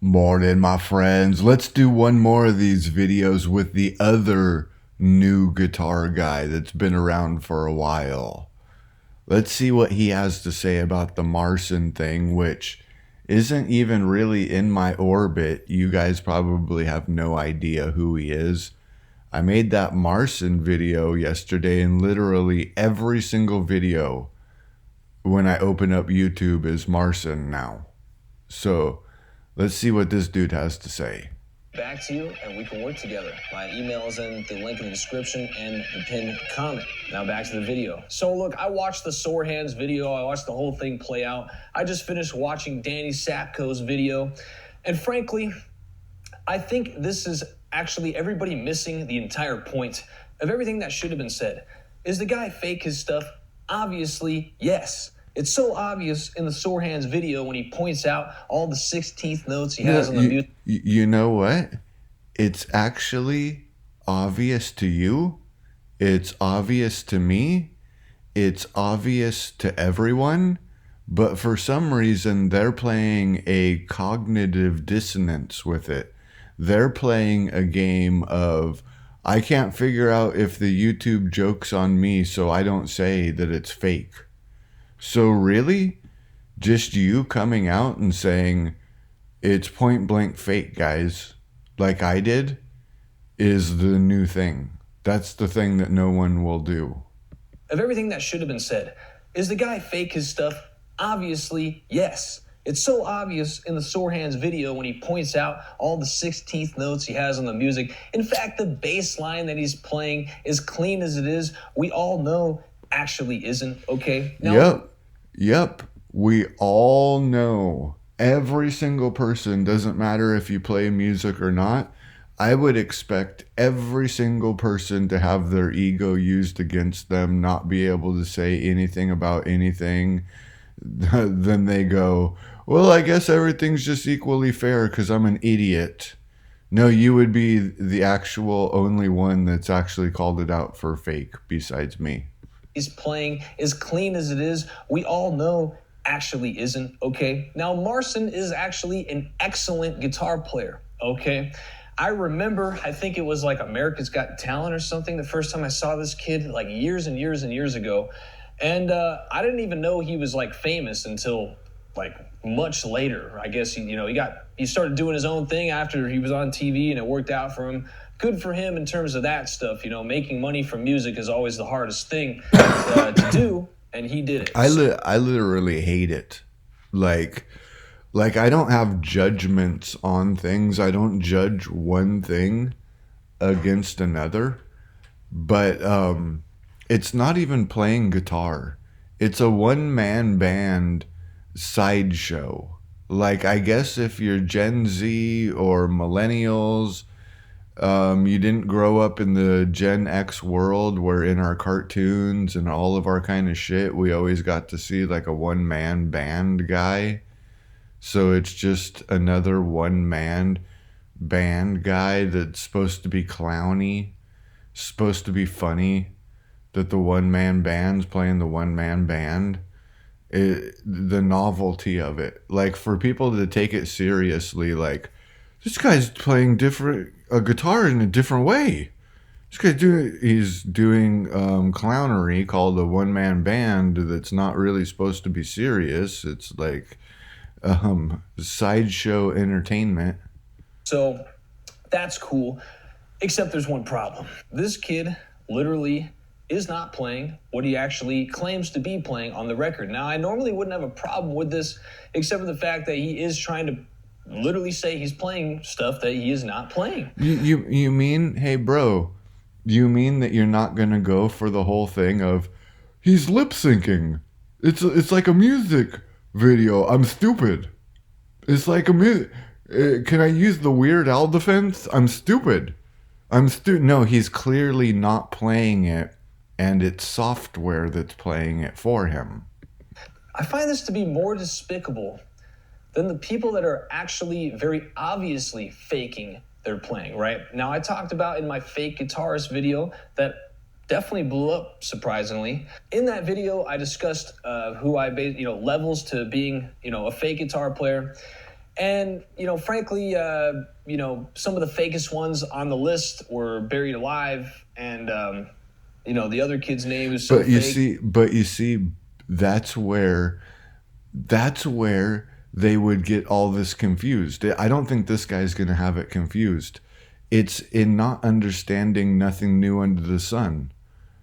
Morning, my friends. Let's do one more of these videos with the other new guitar guy that's been around for a while. Let's see what he has to say about the Marcin thing, which isn't even really in my orbit. You guys probably have no idea who he is. I made that Marcin video yesterday, and literally every single video when I open up YouTube is Marcin now. So let's see what this dude has to say. Back to you and we can work together. My email is in the link in the description and the pinned comment. Now back to the video. So look, I watched the Sor Hands video. I watched the whole thing play out. I just finished watching Danny Sapko's video. And frankly, I think this is actually everybody missing the entire point of everything that should have been said. Is the guy fake his stuff? Obviously, yes. It's so obvious in the Sor Hands video when he points out all the 16th notes he has on the music. You know what? It's actually obvious to you. It's obvious to me. It's obvious to everyone. But for some reason, they're playing a cognitive dissonance with it. They're playing a game of, I can't figure out if the YouTube joke's on me, so I don't say that it's fake. So really, just you coming out and saying it's point blank fake, guys, like I did, is the new thing. That's the thing that no one will do. Of everything that should have been said, is the guy fake his stuff? Obviously, yes. It's so obvious in the Sor Hands video when he points out all the 16th notes he has on the music. In fact, the bass line that he's playing, as clean as it is, we all know actually isn't, okay? Now, Yep. We all know. Every single person, doesn't matter if you play music or not. I would expect every single person to have their ego used against them, not be able to say anything about anything. Then they go, well, I guess everything's just equally fair because I'm an idiot. No, you would be the actual only one that's actually called it out for fake besides me. He's playing as clean as it is, we all know actually isn't, okay? Now, Marcin is actually an excellent guitar player, okay? I remember, I think it was like America's Got Talent or something, the first time I saw this kid, like years and years and years ago. And I didn't even know he was like famous until like much later. I guess, he started doing his own thing after he was on TV and it worked out for him. Good for him in terms of that stuff. Making money from music is always the hardest thing to do, and he did it. I literally hate it. Like I don't have judgments on things. I don't judge one thing against another. But it's not even playing guitar. It's a one-man band sideshow. Like, I guess if you're Gen Z or millennials, you didn't grow up in the Gen X world where in our cartoons and all of our kind of shit, we always got to see like a one-man band guy. So it's just another one-man band guy that's supposed to be clowny, supposed to be funny, that the one-man band's playing the one-man band. The novelty of it. Like, for people to take it seriously, like, this guy's playing a guitar in a different way. This guy's doing clownery called a one-man band that's not really supposed to be serious. It's like sideshow entertainment. So that's cool, except there's one problem. This kid literally is not playing what he actually claims to be playing on the record. Now, I normally wouldn't have a problem with this, except for the fact that he is trying to literally say he's playing stuff that he is not playing. You mean, hey bro, you mean that you're not gonna go for the whole thing of he's lip syncing? It's like a music video. I'm stupid. It's like a music. Can I use the Weird Al defense? I'm stupid. No, he's clearly not playing it, and it's software that's playing it for him. I find this to be more despicable than the people that are actually very obviously faking their playing, right? Now, I talked about in my fake guitarist video that definitely blew up, surprisingly. In that video, I discussed levels to being, a fake guitar player. And, frankly, some of the fakest ones on the list were Buried Alive, and, the other kid's name is so fake. But you see, that's where they would get all this confused. I don't think this guy's going to have it confused. It's in not understanding nothing new under the sun.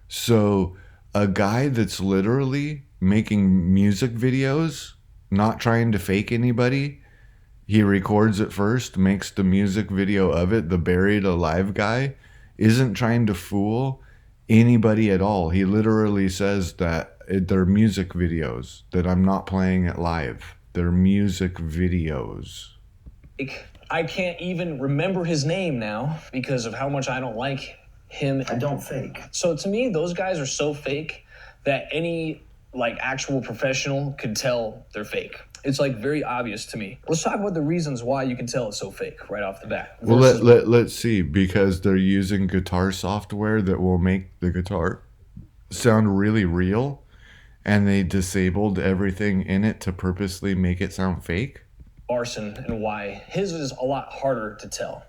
So a guy that's literally making music videos, not trying to fake anybody, he records it first, makes the music video of it, the Buried Alive guy, isn't trying to fool anybody at all. He literally says that they're music videos, that I'm not playing it live. They're music videos. I can't even remember his name now because of how much I don't like him. I don't fake. So to me, those guys are so fake that any actual professional could tell they're fake. It's very obvious to me. Let's talk about the reasons why you can tell it's so fake right off the bat. Well, let's see, because they're using guitar software that will make the guitar sound really real, and they disabled everything in it to purposely make it sound fake. Marcin, and why his is a lot harder to tell.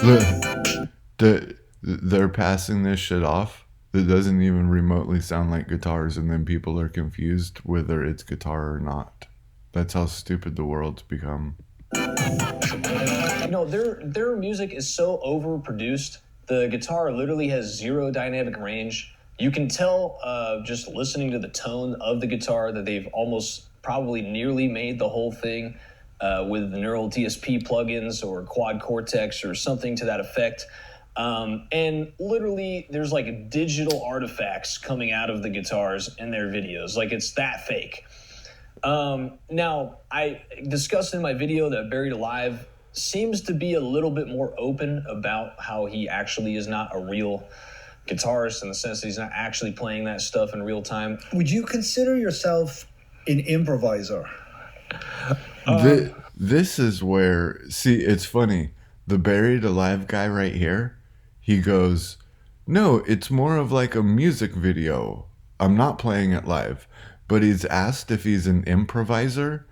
Look, they're passing this shit off. It doesn't even remotely sound like guitars, and then people are confused whether it's guitar or not. That's how stupid the world's become. Their music is so overproduced. The guitar literally has zero dynamic range. You can tell just listening to the tone of the guitar that they've almost probably nearly made the whole thing with the neural DSP plugins or quad cortex or something to that effect. And literally there's digital artifacts coming out of the guitars in their videos. It's that fake. Now, I discussed in my video that Buried Alive seems to be a little bit more open about how he actually is not a real guitarist, in the sense that he's not actually playing that stuff in real time. Would you consider yourself an improviser? This is where, see, it's funny. The Buried Alive guy right here, he goes, no, it's more of a music video. I'm not playing it live. But he's asked if he's an improviser,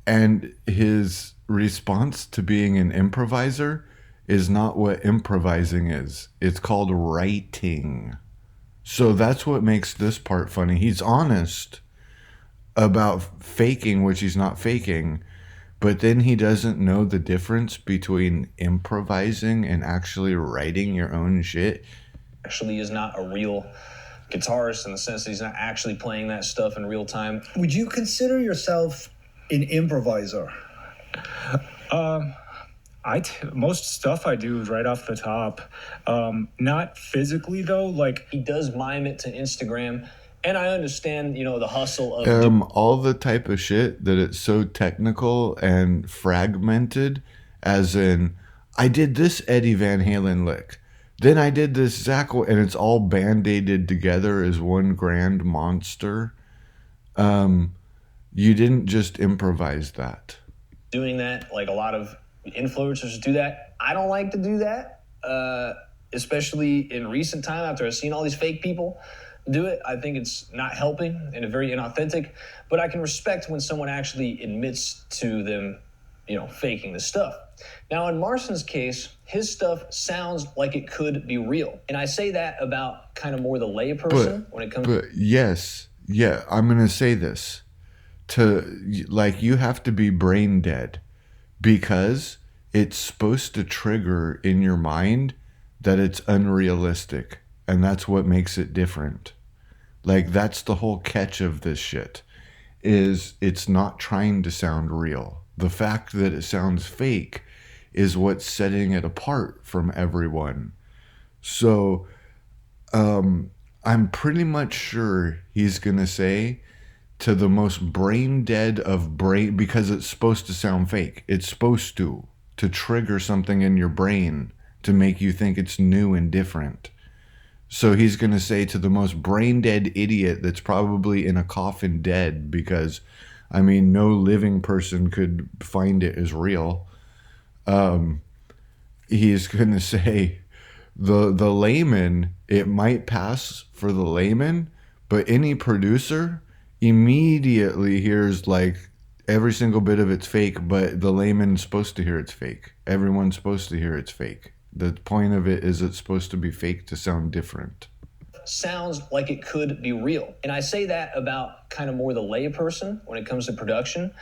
and his response to being an improviser is not what improvising is. It's called writing. So that's what makes this part funny. He's honest about faking, which he's not faking, but then he doesn't know the difference between improvising and actually writing your own shit. Actually is not a real guitarist, in the sense that he's not actually playing that stuff in real time. Would you consider yourself an improviser? Most stuff I do is right off the top. Not physically though. He does mime it to Instagram, and I understand, the hustle of all the type of shit that it's so technical and fragmented, as in, I did this Eddie Van Halen lick. Then I did this Zach, and it's all band-aided together as one grand monster. You didn't just improvise that. Doing that, a lot of influencers do that. I don't like to do that, especially in recent time after I've seen all these fake people do it. I think it's not helping and very inauthentic, but I can respect when someone actually admits to them, faking the stuff. Now, in Marcin's case, his stuff sounds like it could be real. And I say that about kind of more the lay person when it comes to... But yes, yeah, I'm going to say this. You have to be brain dead, because it's supposed to trigger in your mind that it's unrealistic. And that's what makes it different. That's the whole catch of this shit, is it's not trying to sound real. The fact that it sounds fake is what's setting it apart from everyone. So I'm pretty much sure he's going to say, to the most brain dead of brain, because it's supposed to sound fake. It's supposed to trigger something in your brain to make you think it's new and different. So he's going to say, to the most brain dead idiot that's probably in a coffin dead, because, no living person could find it as real. He's going to say, The layman, it might pass for the layman, but any producer immediately hears like every single bit of it's fake, but the layman's supposed to hear it's fake. Everyone's supposed to hear it's fake. The point of it is it's supposed to be fake to sound different. Sounds like it could be real. And I say that about kind of more the lay person when it comes to production,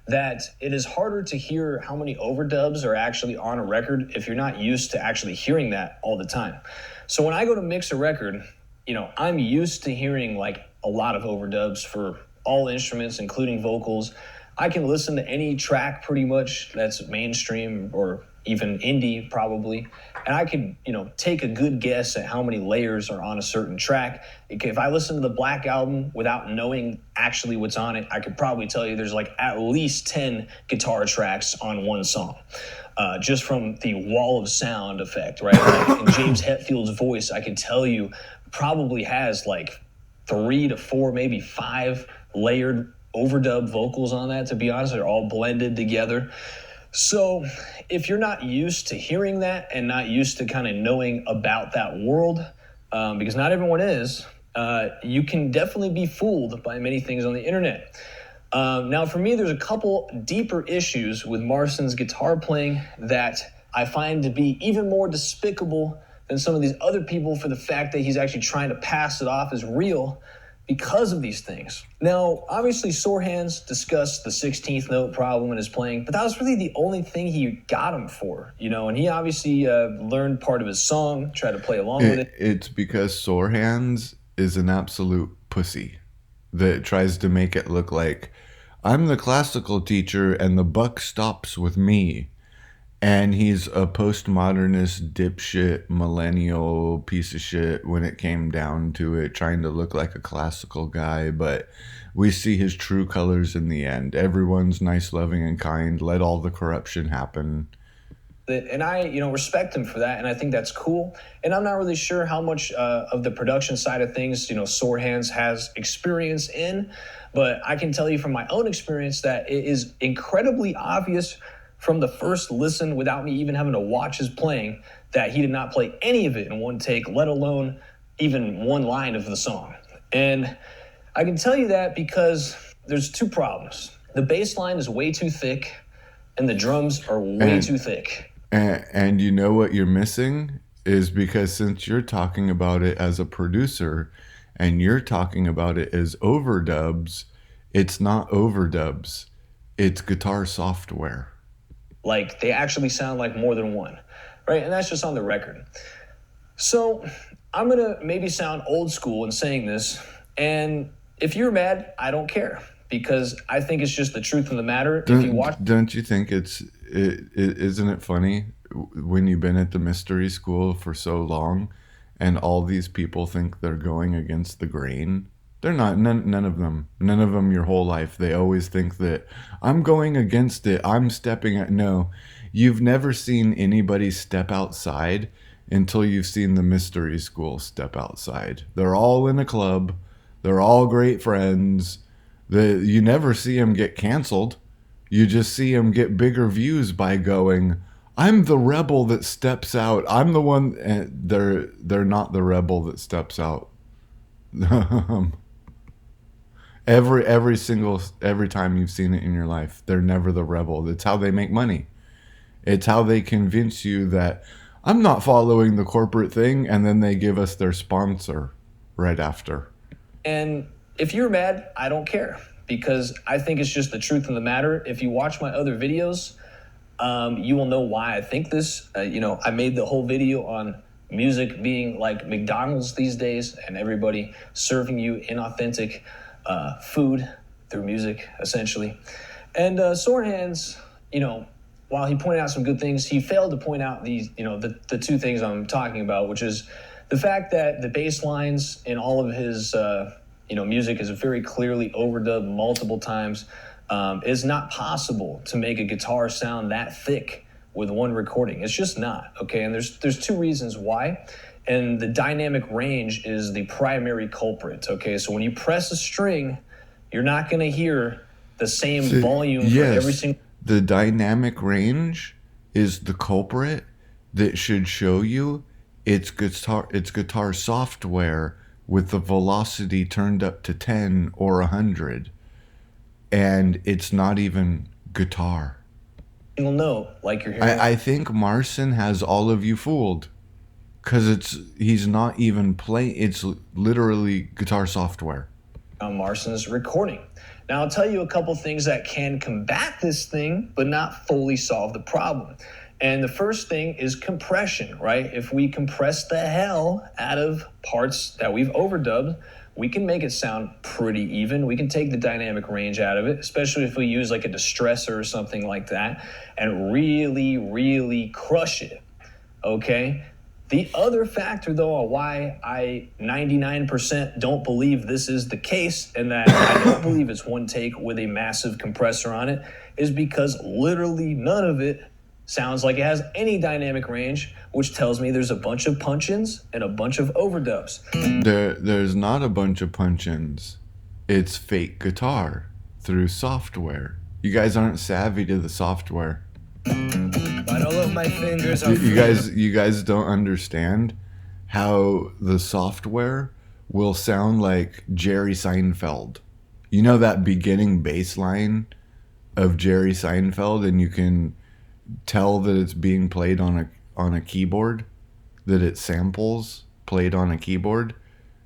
that it is harder to hear how many overdubs are actually on a record if you're not used to actually hearing that all the time. So when I go to mix a record, I'm used to hearing like a lot of overdubs for all instruments, including vocals. I can listen to any track pretty much that's mainstream or even indie probably, and I could, take a good guess at how many layers are on a certain track. If I listen to the Black Album without knowing actually what's on it, I could probably tell you there's like at least 10 guitar tracks on one song, just from the wall of sound effect, right? Like in James Hetfield's voice, I can tell you probably has like 3 to 4, maybe 5 layered overdub vocals on that, to be honest. They're all blended together. So if you're not used to hearing that and not used to kind of knowing about that world, because not everyone is, you can definitely be fooled by many things on the internet. Now, for me, there's a couple deeper issues with Marcin's guitar playing that I find to be even more despicable than some of these other people for the fact that he's actually trying to pass it off as real because of these things. Now, obviously, Sor Hands discussed the 16th note problem in his playing, but that was really the only thing he got him for, and he obviously learned part of his song, tried to play along with it. It's because Sor Hands is an absolute pussy that tries to make it look like I'm the classical teacher and the buck stops with me. And he's a postmodernist dipshit millennial piece of shit when it came down to it, trying to look like a classical guy, but we see his true colors in the end. Everyone's nice, loving, and kind. Let all the corruption happen. And I, respect him for that, and I think that's cool. And I'm not really sure how much of the production side of things, Sor Hands has experience in, but I can tell you from my own experience that it is incredibly obvious from the first listen, without me even having to watch his playing, that he did not play any of it in one take, let alone even one line of the song. And I can tell you that because there's 2 problems. The bass line is way too thick, and the drums are way too thick. And you know what you're missing is because since you're talking about it as a producer and you're talking about it as overdubs, it's not overdubs. It's guitar software. Like, they actually sound like more than one, right? And that's just on the record. So I'm going to maybe sound old school in saying this, and if you're mad, I don't care, because I think it's just the truth of the matter. If you watch, don't you think isn't it funny when you've been at the mystery school for so long and all these people think they're going against the grain? They're not. None of them your whole life. They always think that I'm going against it. I'm stepping at. No, you've never seen anybody step outside until you've seen the mystery school step outside. They're all in a club. They're all great friends. You never see them get canceled. You just see them get bigger views by going, I'm the rebel that steps out. I'm the one. They're not the rebel that steps out. Every time you've seen it in your life, they're never the rebel. That's how they make money. It's how they convince you that I'm not following the corporate thing, and then they give us their sponsor right after. And if you're mad, I don't care, because I think it's just the truth of the matter. If you watch my other videos, you will know why I think this. I made the whole video on music being like McDonald's these days, and everybody serving you inauthentic food through music, essentially. And Sor Hands, while he pointed out some good things, he failed to point out these, the 2 things I'm talking about, which is the fact that the bass lines in all of his, music is very clearly overdubbed multiple times. It's not possible to make a guitar sound that thick with one recording. It's just not, okay? And there's 2 reasons why. And the dynamic range is the primary culprit, okay? So when you press a string, you're not going to hear the same volume for every single... The dynamic range is the culprit that should show you It's guitar software with the velocity turned up to 10 or 100, and it's not even guitar. Single note, like you're hearing. I think Marcin has all of you fooled, because he's not even playing. It's literally guitar software. Marcin's recording. Now, I'll tell you a couple things that can combat this thing, but not fully solve the problem. And the first thing is compression, right? If we compress the hell out of parts that we've overdubbed, we can make it sound pretty even. We can take the dynamic range out of it, especially if we use like a distressor or something like that, and really, really crush it, okay? The other factor, though, on why I 99% don't believe this is the case and that I don't believe it's one take with a massive compressor on it, is because literally none of it sounds like it has any dynamic range, which tells me there's a bunch of punch-ins and a bunch of overdubs. There's not a bunch of punch-ins. It's fake guitar through software. You guys aren't savvy to the software. But all of my fingers are You guys don't understand how the software will sound like Jerry Seinfeld. You know that beginning bass line of Jerry Seinfeld, and you can tell that it's being played on a keyboard, that it samples played on a keyboard.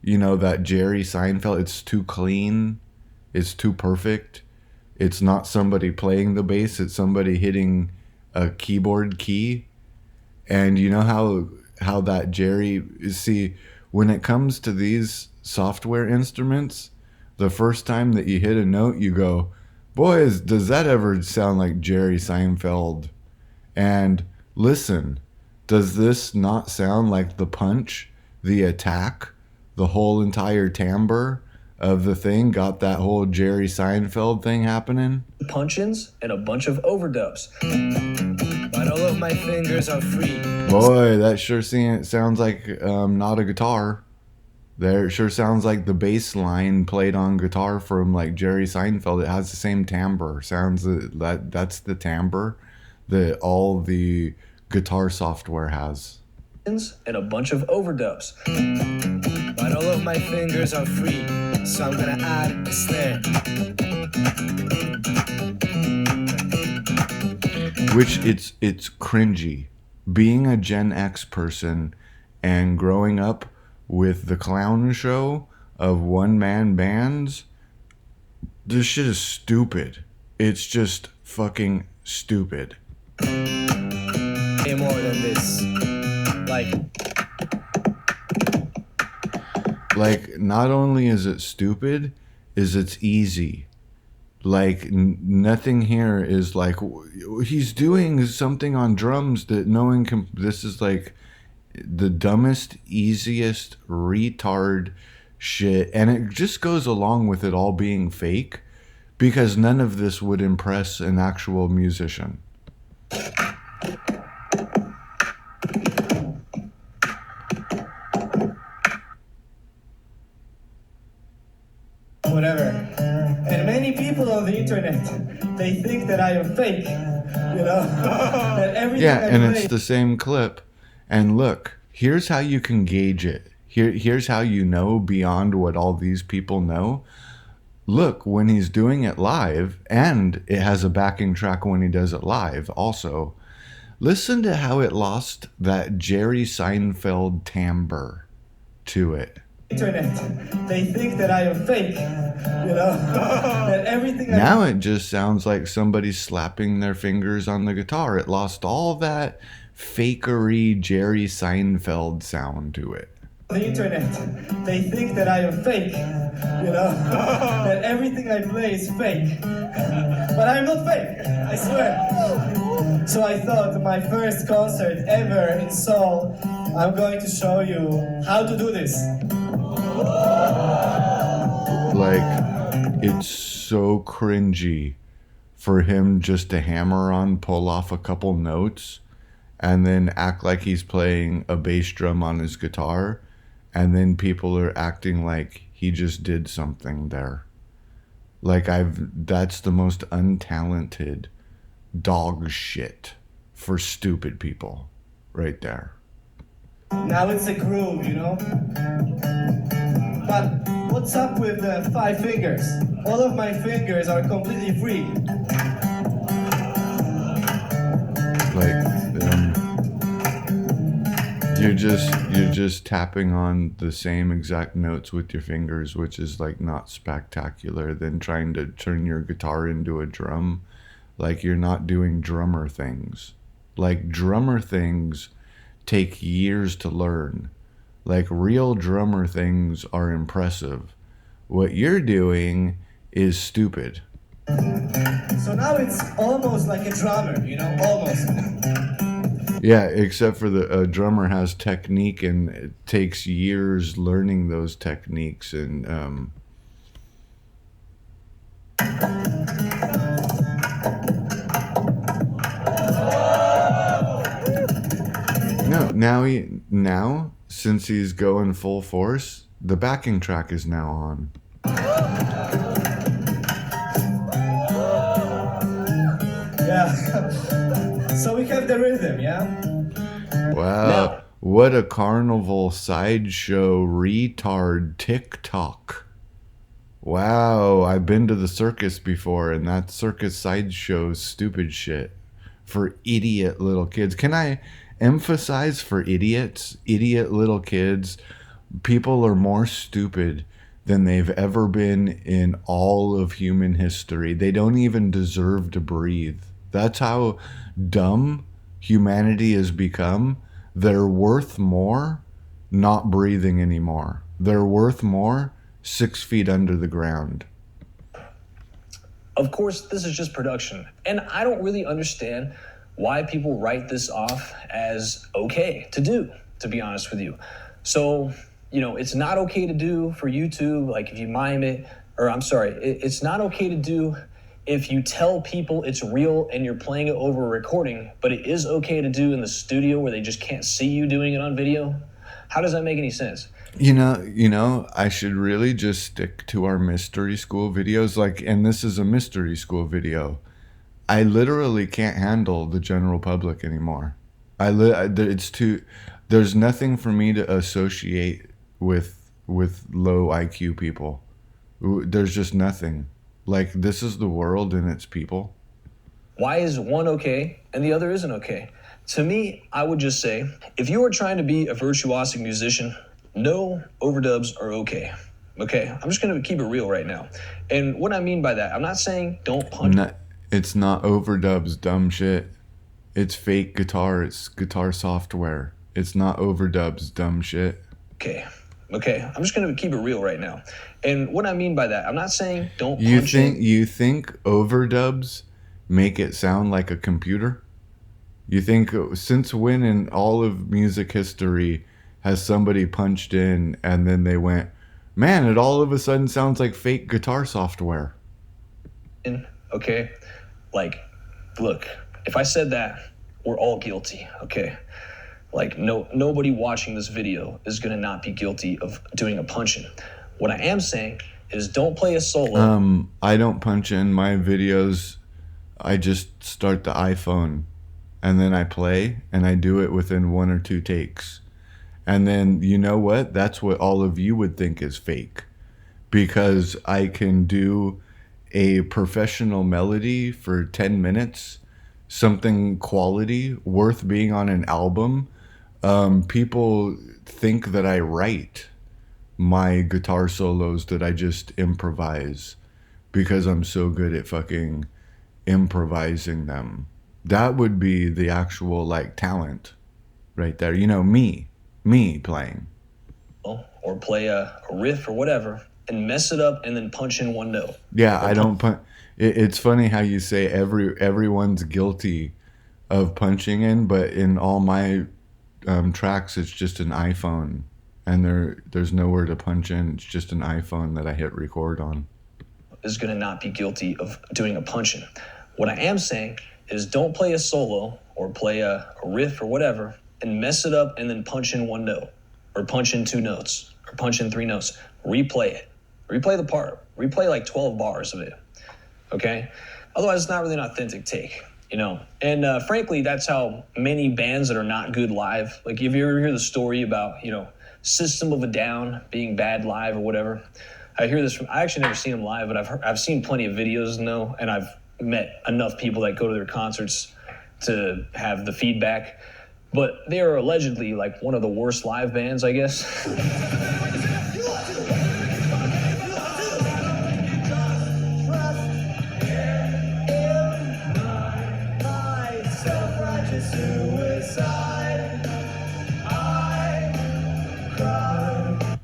You know that Jerry Seinfeld, it's too clean, it's too perfect. It's not somebody playing the bass, it's somebody hitting a keyboard key. And you know how that Jerry, see, when it comes to these software instruments, the first time that you hit a note, you go, boys, does that ever sound like Jerry Seinfeld? And listen, does this not sound like the punch, the attack, the whole entire timbre of the thing got that whole Jerry Seinfeld thing happening? Punch-ins and a bunch of overdubs. but all of my fingers are free. Boy, that sure sounds like not a guitar. There, it sure sounds like the bass line played on guitar from like Jerry Seinfeld. It has the same timbre. That's the timbre that all the guitar software has. And a bunch of overdubs. But all of my fingers are free, so I'm gonna add a snare. Which it's cringy. Being a Gen X person and growing up with the clown show of one-man bands, this shit is stupid. It's just fucking stupid. Way more than this. Like, not only is it stupid, is it's easy. Like, nothing here is like, he's doing something on drums that no one can. This is like the dumbest, easiest, retard shit. And it just goes along with it all being fake, because none of this would impress an actual musician. Whatever. And many people on the internet, they think that I am fake. You know? That everything Yeah, and play- it's the same clip. And look, here's how you can gauge it. Here's how you know beyond what all these people know. Look, when he's doing it live, and it has a backing track when he does it live also, listen to how it lost that Jerry Seinfeld timbre to it. internet, they think that I am fake. You know? That everything Now it just sounds like somebody slapping their fingers on the guitar. It lost all that fakery Jerry Seinfeld sound to it. the internet, they think that I am fake. You know? That everything I play is fake. But I'm not fake, I swear. So I thought my first concert ever in Seoul, I'm going to show you how to do this. Like, it's so cringy for him just to hammer on, pull off a couple notes, and then act like he's playing a bass drum on his guitar, and then people are acting like he just did something there. Like, that's the most untalented dog shit for stupid people right there. Now it's a groove, you know? But what's up with the 5 fingers? All of my fingers are completely free. Like, you're just tapping on the same exact notes with your fingers, which is like not spectacular than trying to turn your guitar into a drum. Like, you're not doing drummer things. Like, drummer things take years to learn. Like, real drummer things are impressive. What you're doing is stupid. So now it's almost like a drummer, you know, almost. Yeah, except for a drummer has technique, and it takes years learning those techniques. And now since he's going full force, the backing track is now on. Yeah. So we have the rhythm, yeah? Wow. Now- What a carnival sideshow retard TikTok. Wow, I've been to the circus before, and that circus sideshow stupid shit for idiot little kids. Can I emphasize for idiots? Idiot little kids. People are more stupid than they've ever been in all of human history. They don't even deserve to breathe. That's how dumb humanity has become. They're worth more not breathing anymore. They're worth more 6 feet under the ground. Of course, this is just production, and I don't really understand why people write this off as okay to do, to be honest with you. So, you know, it's not okay to do for YouTube, like if you mime it, or I'm sorry, it's not okay to do if you tell people it's real and you're playing it over a recording, but it is okay to do in the studio where they just can't see you doing it on video. How does that make any sense? You know, I should really just stick to our mystery school videos. Like, and this is a mystery school video. I literally can't handle the general public anymore. It's too. There's nothing for me to associate with low IQ people. There's just nothing. Like, this is the world and its people. Why is one okay and the other isn't okay? To me, I would just say, if you are trying to be a virtuosic musician, no overdubs are okay. Okay? I'm just going to keep it real right now. And what I mean by that, I'm not saying don't punch. It's not overdubs, dumb shit. It's fake guitar. It's guitar software. It's not overdubs, dumb shit. Okay. I'm just going to keep it real right now. And what I mean by that, I'm not saying don't punch in. You think overdubs make it sound like a computer? You think, since when in all of music history has somebody punched in and then they went, man, it all of a sudden sounds like fake guitar software? Okay? Like, look, if I said that, we're all guilty, okay? Like, nobody watching this video is going to not be guilty of doing a punch-in. What I am saying is don't play a solo. I don't punch in my videos. I just start the iPhone and then I play, and I do it within 1 or 2 takes. And then, you know what? That's what all of you would think is fake, because I can do a professional melody for 10 minutes, something quality, worth being on an album. People think that I write my guitar solos that I just improvise because I'm so good at fucking improvising them. That would be the actual, like, talent right there. You know, me playing. Or play a riff or whatever and mess it up and then punch in one note. Yeah, I don't punch. It's funny how you say everyone's guilty of punching in, but in all my tracks, it's just an iPhone, and there's nowhere to punch in. It's just an iPhone that I hit record on. Is going to not be guilty of doing a punch-in. What I am saying is don't play a solo or play a riff or whatever and mess it up and then punch in one note or punch in 2 notes or punch in 3 notes. Replay it. Replay the part. Replay like 12 bars of it. Okay? Otherwise, it's not really an authentic take. you know. And frankly, that's how many bands that are not good live. Like if you ever hear the story about, you know, System of a Down being bad live or whatever. I hear this from, I actually never seen them live, but I've seen plenty of videos, and I've met enough people that go to their concerts to have the feedback. But they are allegedly like one of the worst live bands, I guess.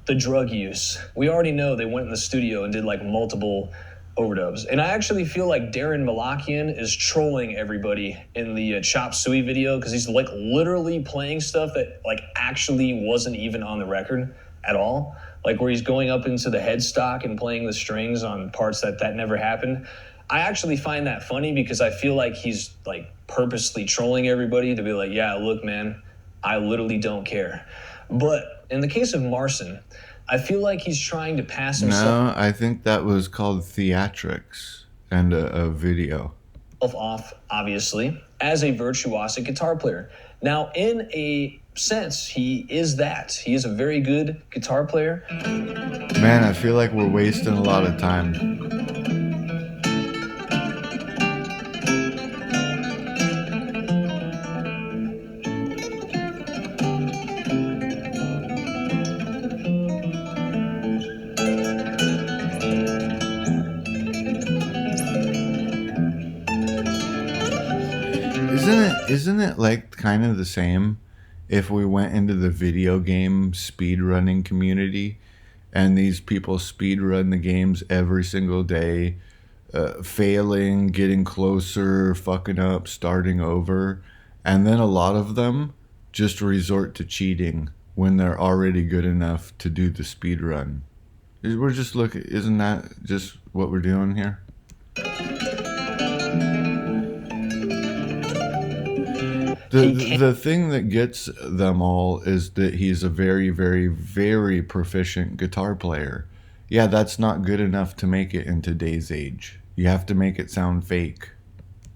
The drug use. We already know they went in the studio and did like multiple overdubs. And I actually feel like Darren Malakian is trolling everybody in the Chop Suey video because he's like literally playing stuff that like actually wasn't even on the record at all. Like where he's going up into the headstock and playing the strings on parts that never happened. I actually find that funny because I feel like he's like purposely trolling everybody to be like, yeah, look, man, I literally don't care. But in the case of Marcin, I feel like he's trying to pass himself. No, I think that was called theatrics and a video. Off, obviously, as a virtuosic guitar player. Now, in a sense, he is that. He is a very good guitar player. Man, I feel like we're wasting a lot of time. Isn't it like kind of the same if we went into the video game speedrunning community and these people speedrun the games every single day, failing, getting closer, fucking up, starting over, and then a lot of them just resort to cheating when they're already good enough to do the speedrun. We're just looking, isn't that just what we're doing here? The thing that gets them all is that he's a very, very, very proficient guitar player. Yeah, that's not good enough to make it in today's age. You have to make it sound fake.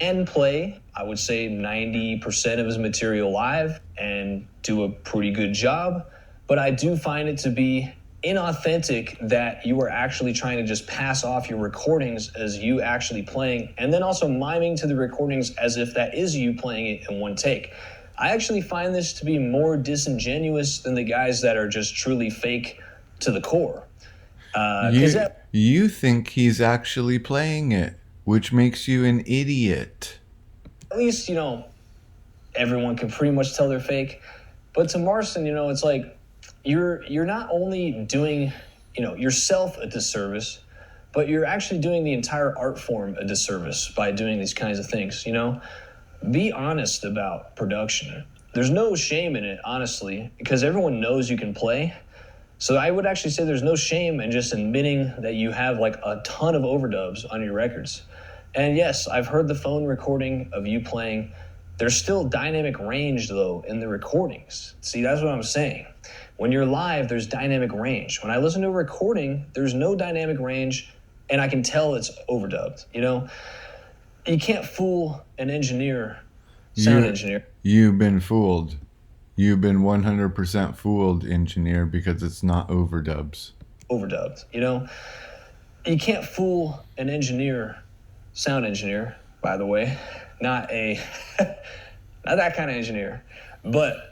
And play, I would say 90% of his material live and do a pretty good job. But I do find it to be inauthentic that you are actually trying to just pass off your recordings as you actually playing and then also miming to the recordings as if that is you playing it in one take. I actually find this to be more disingenuous than the guys that are just truly fake to the core. You think he's actually playing it, which makes you an idiot. At least, you know, everyone can pretty much tell they're fake. But to Marcin, you know, it's like, you're not only doing, you know, yourself a disservice, but you're actually doing the entire art form a disservice by doing these kinds of things, you know? Be honest about production. There's no shame in it, honestly, because everyone knows you can play. So I would actually say there's no shame in just admitting that you have like a ton of overdubs on your records. And yes, I've heard the phone recording of you playing. There's still dynamic range, though, in the recordings. See, that's what I'm saying. When you're live, there's dynamic range. When I listen to a recording, there's no dynamic range, and I can tell it's overdubbed, you know? You can't fool an engineer, sound engineer. You've been fooled. You've been 100% fooled, engineer, because it's not overdubs. Overdubbed, you know? You can't fool an engineer, sound engineer, by the way. Not that kind of engineer, but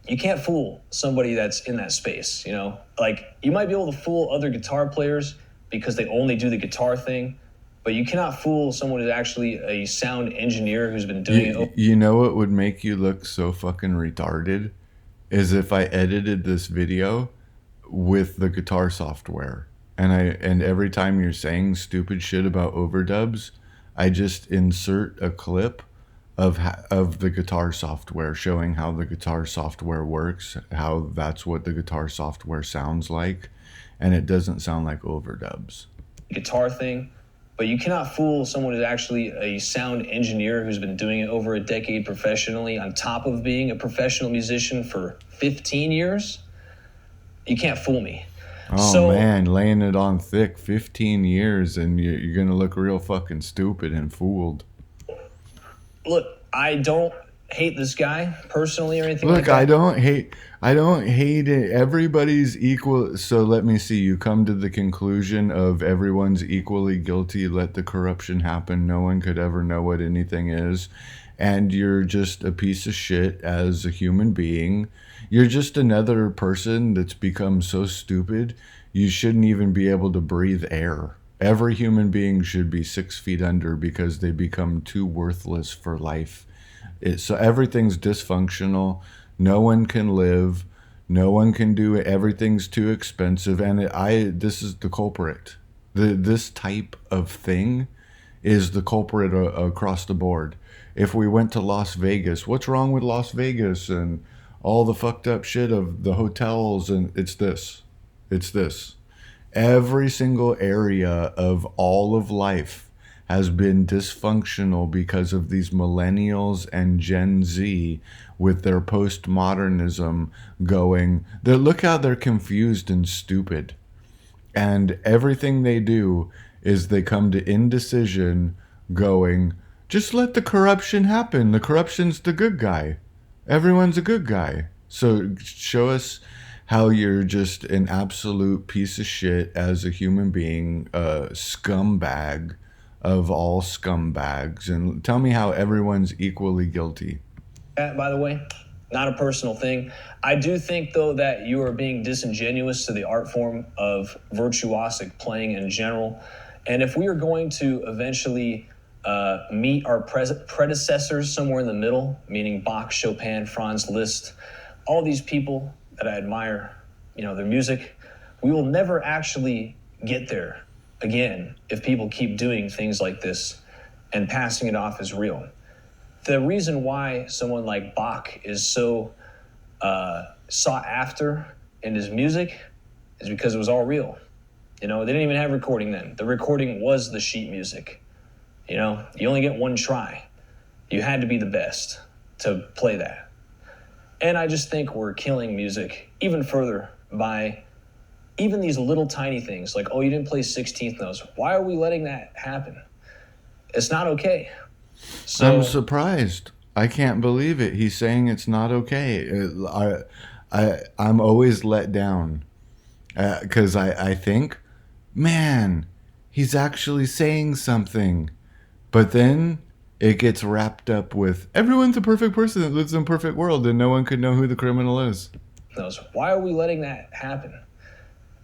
you can't fool somebody that's in that space, you know? Like, you might be able to fool other guitar players because they only do the guitar thing, but you cannot fool someone who's actually a sound engineer who's been doing it. You know what would make you look so fucking retarded? Is if I edited this video with the guitar software. And every time you're saying stupid shit about overdubs, I just insert a clip of the guitar software showing how the guitar software works, how that's what the guitar software sounds like, and it doesn't sound like overdubs. Guitar thing, but you cannot fool someone who's actually a sound engineer who's been doing it over a decade professionally on top of being a professional musician for 15 years. You can't fool me. Oh, man, laying it on thick, 15 years, and you're going to look real fucking stupid and fooled. look, I don't hate this guy personally or anything Look, like that. I don't hate it. Everybody's equal. So let me see. You come to the conclusion of everyone's equally guilty. Let the corruption happen. No one could ever know what anything is. And you're just a piece of shit as a human being. You're just another person that's become so stupid, you shouldn't even be able to breathe air. Every human being should be 6 feet under because they become too worthless for life. So everything's dysfunctional. No one can live. No one can do it. Everything's too expensive. And this is the culprit. This type of thing is the culprit across the board. If we went to Las Vegas, what's wrong with Las Vegas and all the fucked up shit of the hotels? And it's this. Every single area of all of life has been dysfunctional because of these millennials and Gen Z with their postmodernism going. Look how they're confused and stupid. And everything they do is they come to indecision going, just let the corruption happen. The corruption's the good guy. Everyone's a good guy. So show us how you're just an absolute piece of shit as a human being, a scumbag of all scumbags, and tell me how everyone's equally guilty. By the way, not a personal thing. I do think, though, that you are being disingenuous to the art form of virtuosic playing in general. And if we are going to eventually meet our predecessors somewhere in the middle, meaning Bach, Chopin, Franz Liszt, all these people that I admire, their music, we will never actually get there again if people keep doing things like this and passing it off as real. The reason why someone like Bach is so sought after in his music is because it was all real. They didn't even have recording then. The recording was the sheet music. You only get one try. You had to be the best to play that. And I just think we're killing music even further by even these little tiny things like, oh, you didn't play 16th notes. Why are we letting that happen? It's not okay. So, I'm surprised. I can't believe it. He's saying it's not okay. I'm always let down because I think, man, he's actually saying something. But then it gets wrapped up with everyone's a perfect person that lives in a perfect world and no one could know who the criminal is. Why are we letting that happen?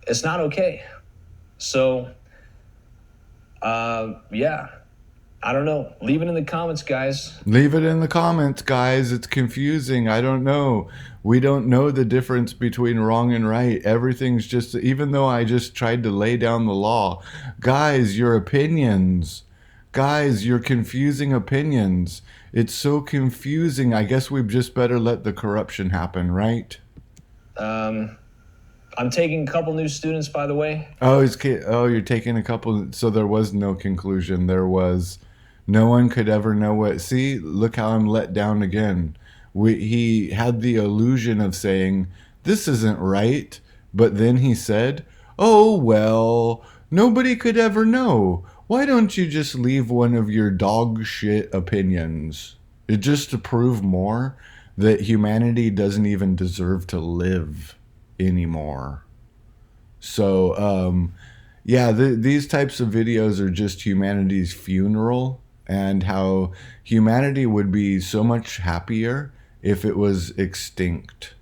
It's not okay. So, yeah. I don't know. Leave it in the comments, guys. Leave it in the comments, guys. It's confusing. I don't know. We don't know the difference between wrong and right. Everything's just, even though I just tried to lay down the law. Guys, your opinions. Guys, your confusing opinions. It's so confusing. I guess we just better let the corruption happen, right? I'm taking a couple new students, by the way. You're taking a couple. So there was no conclusion. There was... No one could ever know what... See, look how I'm let down again. He had the illusion of saying, this isn't right. But then he said, oh, well, nobody could ever know. Why don't you just leave one of your dog shit opinions? Just to prove more that humanity doesn't even deserve to live anymore. So, these types of videos are just humanity's funeral. And how humanity would be so much happier if it was extinct.